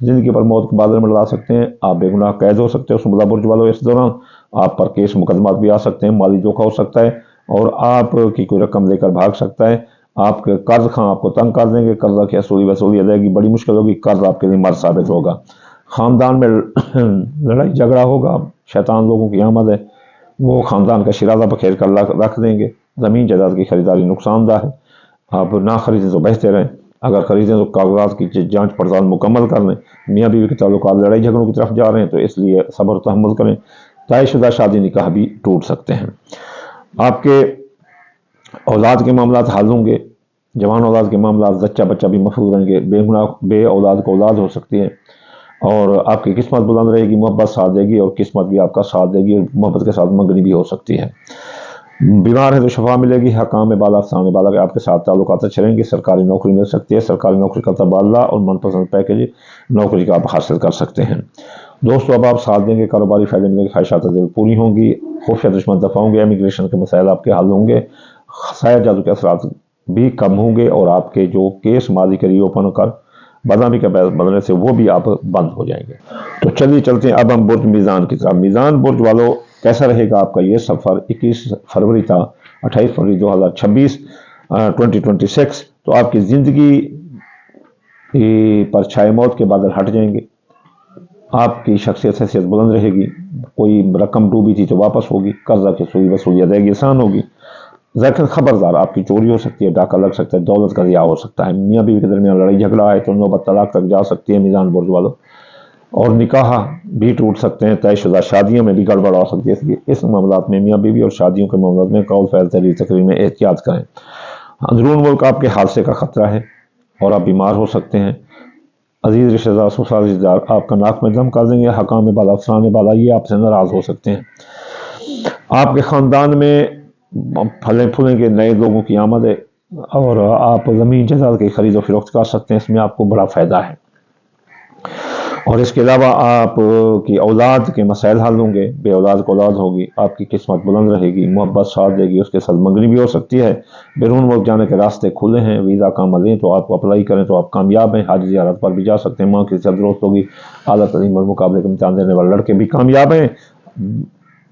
زندگی پر موت کے بادل میں ڈلا سکتے ہیں، آپ بے گناہ قید ہو سکتے ہیں اس برج والوں۔ اس دوران آپ پر کیس مقدمات بھی آ سکتے ہیں، مالی دھوکہ ہو سکتا ہے اور آپ کی کوئی رقم لے کر بھاگ سکتا ہے۔ آپ کے قرض خواہ آپ کو تنگ کر دیں گے، قرضہ کی وصولی ادائیگی بڑی مشکل ہوگی، قرض آپ کے لیے مرض ثابت ہوگا۔ خاندان میں لڑائی جھگڑا ہوگا، شیطان لوگوں کی آمد ہے، وہ خاندان کا شرازہ بکھیر کر رکھ دیں گے۔ زمین جائیداد کی خریداری نقصان دہ ہے، آپ نہ خریدیں تو بہتے رہیں، اگر خریدیں تو کاغذات کی جانچ پڑتال مکمل کر لیں۔ میاں بیوی کے تعلقات لڑائی جھگڑوں کی طرف جا رہے ہیں تو اس لیے صبر و تحمل کریں۔ طے شدہ شادی نکاح بھی ٹوٹ سکتے ہیں۔ آپ کے اولاد کے معاملات حل ہوں گے، جوان اولاد کے معاملات زچہ بچہ بھی محفوظ رہیں گے، بے اولاد کو اولاد ہو سکتی ہے اور آپ کی قسمت بلند رہے گی، محبت ساتھ دے گی اور قسمت بھی آپ کا ساتھ دے گی اور محبت کے ساتھ منگنی بھی ہو سکتی ہے۔ بیمار ہے تو شفا ملے گی، حکام بالا افسران بالا کے آپ کے ساتھ تعلقات اچھے رہیں گے، سرکاری نوکری مل سکتی ہے، سرکاری نوکری کا تبادلہ اور من پسند پیکیج نوکری کا آپ حاصل کر سکتے ہیں۔ دوستو اب آپ ساتھ دیں گے، کاروباری فائدے ملیں گے، خواہشات دل پوری ہوں گی، خفیہ دشمن دفع ہوں گے، امیگریشن کے مسائل آپ کے حل ہوں گے، سایہ جادو کے اثرات بھی کم ہوں گے اور آپ کے جو کیس ماضی کے ری اوپن کر بدنامی کا باعث بدلنے سے وہ بھی آپ بند ہو جائیں گے۔ تو چلیے چلتے ہیں اب ہم برج میزان کی طرف۔ میزان برج والوں کیسا رہے گا آپ کا یہ سفر 21 فروری تا 28 فروری 2026 تو آپ کی زندگی پر چھائے موت کے بادل ہٹ جائیں گے، آپ کی شخصیت حیثیت بلند رہے گی، کوئی رقم ڈوبی تھی تو واپس ہوگی، قرضہ کی وصولی ادائیگی آسان ہوگی، لیکن خبردار آپ کی چوری ہو سکتی ہے، ڈاکہ لگ سکتا ہے، دولت کا ضیاع ہو سکتا ہے، میاں بیوی کے درمیان لڑائی جھگڑا ہے تو نوبت طلاق تک جا سکتی ہے میزان برج والوں، اور نکاح بھی ٹوٹ سکتے ہیں، طے شدہ شادیوں میں بھی گڑبڑ ہو سکتی ہے، اس لیے اس معاملات میں میاں بیوی اور شادیوں کے معاملات میں قول فعل تقریر میں احتیاط کریں۔ اندرون ملک آپ کے حادثے کا خطرہ ہے اور آپ بیمار ہو سکتے ہیں، عزیز رشتہ دار سسرال رشتہ دار آپ کا ناک میں دم کر دیں گے، حکام بالا افسران بالا یہ آپ سے ناراض ہو سکتے ہیں۔ آپ کے خاندان میں پھلیں پھولیں گے، نئے لوگوں کی آمد ہے اور آپ زمین جائیداد کی خرید و فروخت کر سکتے ہیں، اس میں آپ کو بڑا فائدہ ہے۔ اور اس کے علاوہ آپ کی اولاد کے مسائل حل ہوں گے، بے اولاد کو اولاد ہوگی، آپ کی قسمت بلند رہے گی، محبت ساتھ دے گی، اس کے ساتھ منگنی بھی ہو سکتی ہے، بیرون ملک جانے کے راستے کھلے ہیں، ویزا کا عمل دیں تو آپ اپلائی کریں تو آپ کامیاب ہیں، حج زیارت پر بھی جا سکتے ہیں، ماں کی صحت درست ہوگی، اعلیٰ تعلیم اور مقابلے کے امتحان دینے والے لڑکے بھی کامیاب ہیں،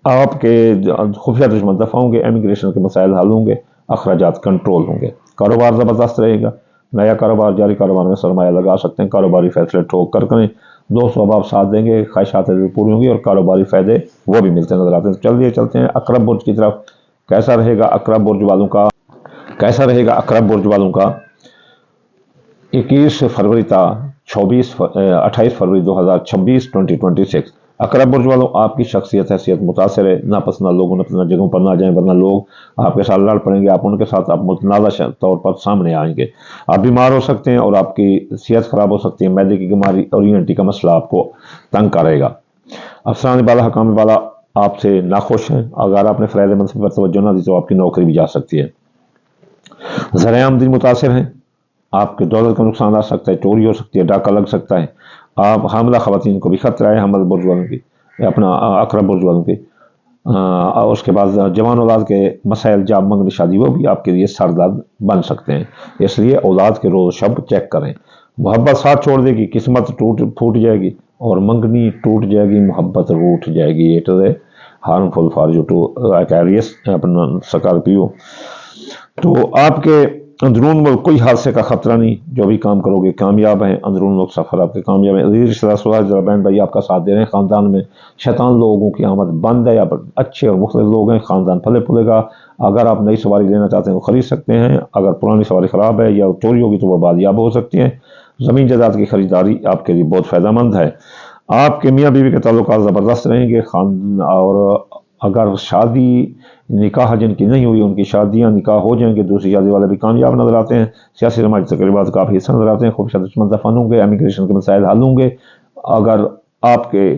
آپ کے خفیہ دشمن دفع ہوں گے، امیگریشن کے مسائل حل ہوں گے، اخراجات کنٹرول ہوں گے، کاروبار زبردست رہے گا، نیا کاروبار جاری کاروبار میں سرمایہ لگا سکتے ہیں، کاروباری فیصلے ٹھوک کر کریں، دوستو اب آپ ساتھ دیں گے، خواہشات پوری ہوں گی اور کاروباری فائدے وہ بھی ملتے نظر آتے ہیں۔ چلیے چلتے ہیں عقرب برج کی طرف، کیسا رہے گا عقرب برج والوں کا 21 فروری تا 28 فروری 2026 عقرب برج والوں آپ کی شخصیت حیثیت متاثر ہے، ناپسند لوگوں نے جگہوں پر نہ جائیں ورنہ لوگ آپ کے ساتھ لڑ پڑیں گے، آپ ان کے ساتھ آپ متنازع طور پر سامنے آئیں گے، آپ بیمار ہو سکتے ہیں اور آپ کی صحت خراب ہو سکتی ہے، معدے کی بیماری اور ENT کا مسئلہ آپ کو تنگ کرے گا، افسران بالا حکام بالا آپ سے ناخوش ہیں، اگر آپ نے فرائض منصب پر توجہ نہ دی تو آپ کی نوکری بھی جا سکتی ہے، ذرائع آمدنی متاثر ہیں، آپ کے دولت کا نقصان آ سکتا ہے، چوری ہو سکتی ہے، ڈاکہ لگ سکتا ہے، آپ حاملہ خواتین کو بھی خطرہ ہے، حمل برج والوں کی اپنا عقرب برج والوں کی، اور اس کے بعد جوان اولاد کے مسائل جاب منگنی شادی وہ بھی آپ کے لیے سردرد بن سکتے ہیں، اس لیے اولاد کے روز شب چیک کریں، محبت ساتھ چھوڑ دے گی، قسمت پھوٹ جائے گی اور منگنی ٹوٹ جائے گی، محبت روٹ جائے گی، it is harmful for you to Aquarius اپنا سکارپیو۔ تو آپ کے اندرون ملک کوئی حادثے کا خطرہ نہیں، جو بھی کام کرو گے کامیاب ہیں، اندرون ملک سفر آپ کے کامیاب ہیں، عزیز رشتہ دار بہن بھائی آپ کا ساتھ دے رہے ہیں، خاندان میں شیطان لوگوں کی آمد بند ہے، یا اچھے اور مختلف لوگ ہیں، خاندان پھلے پھولے گا، اگر آپ نئی سواری لینا چاہتے ہیں تو خرید سکتے ہیں، اگر پرانی سواری خراب ہے یا چوری ہوگی تو وہ بازیاب ہو سکتی ہیں، زمین جائیداد کی خریداری آپ کے لیے بہت فائدہ مند ہے، آپ کے میاں بیوی کے تعلقات زبردست رہیں گے، اور اگر شادی نکاح جن کی نہیں ہوئی ان کی شادیاں نکاح ہو جائیں گے، دوسری شادی والے بھی کامیاب نظر آتے ہیں، سیاسی سماجی تقریبات کا آپ حصہ نظر آتے ہیں، خفیہ دشمن دفع ہوں گے، امیگریشن کے مسائل حل ہوں گے، اگر آپ کے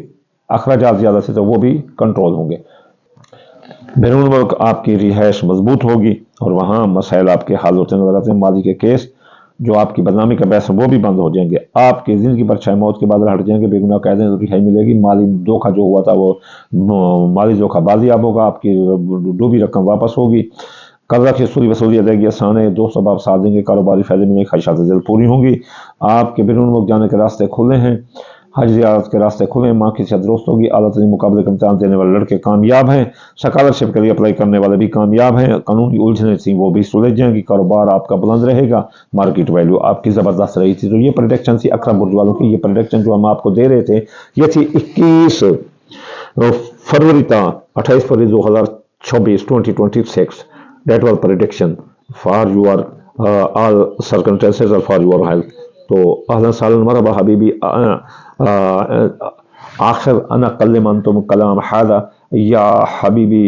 اخراجات زیادہ سے تو وہ بھی کنٹرول ہوں گے، بیرون ملک آپ کی رہائش مضبوط ہوگی اور وہاں مسائل آپ کے حل ہوتے نظر آتے ہیں، ماضی کے کیس جو آپ کی بدنامی کا باعث ہے وہ بھی بند ہو جائیں گے، آپ کی زندگی پر چھائے موت کے بادل ہٹ جائیں گے، بے گناہ قیدیں رہائی ملے گی، مالی دھوکہ جو ہوا تھا وہ مالی دھوکہ بازیاب ہوگا، آپ کی ڈوبی رقم واپس ہوگی، قرضہ کی وصولی وصولی ادائیگی آسان ہے، دوست احباب ساتھ دیں گے، کاروباری فائدے ملیں گے، خواہشات دل پوری ہوں گی، آپ کے بیرون ملک جانے کے راستے کھلے ہیں، حج زیارت کے راستے کھلے ہیں، ماں کی صحت درست ہوگی، اعلیٰ ترین مقابلے کا امتحان دینے والے لڑکے کامیاب ہیں، اسکالرشپ کے لیے اپلائی کرنے والے بھی کامیاب ہیں، قانونی الجھنیں تھیں وہ بھی سلجھ جائیں گی، کاروبار آپ کا بلند رہے گا، مارکیٹ ویلیو آپ کی زبردست رہی تھی۔ تو یہ پریڈکشن تھی اکرم برج والوں کی، یہ پریڈکشن جو ہم آپ کو دے رہے تھے یہ تھی 21 فروری تا 28 فروری 2026 2026 that was prediction for your all circumstances or for your health. تو اہلا سہلا مرحبا حبیبی، آخر انا کلم انتم کلام حادا یا حبیبی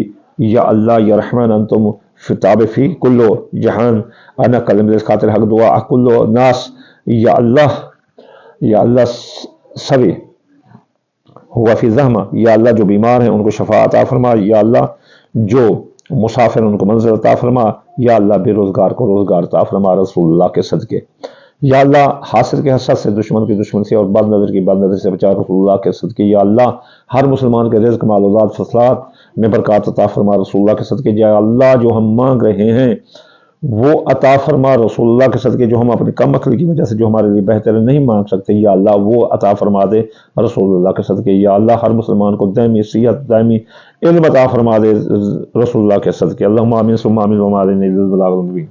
یا اللہ یا رحمان انتم شتاب فی کلو جہان انا کلم دل خاطر حق دعا کلو ناس یا اللہ سبھی ہوا فی زحمہ، یا اللہ جو بیمار ہیں ان کو شفا عطا فرما، یا اللہ جو مسافر ان کو منزل عطا فرما، یا اللہ بے روزگار کو روزگار عطا فرما رسول اللہ کے صدقے، یا اللہ حاسد کے حسد سے، دشمن کی دشمن سے اور بد نظر کی بد نظر سے بچا رسول اللہ کے صدقے، یا اللہ ہر مسلمان کے رزق مال اولاد فصلات میں برکات عطا فرما رسول اللہ کے صدقے، یا اللہ جو ہم مانگ رہے ہیں وہ عطا فرما رسول اللہ کے صدقے، جو ہم اپنی کم عقلی کی وجہ سے جو ہمارے لیے بہتر نہیں مانگ سکتے، یا اللہ وہ عطا فرما دے رسول اللہ کے صدقے، یا اللہ ہر مسلمان کو دائمی صحت دائمی علم عطا فرما دے رسول اللہ کے صدقے، اللہم آمین ثم آمین وما علینا الا البلاغ المبین۔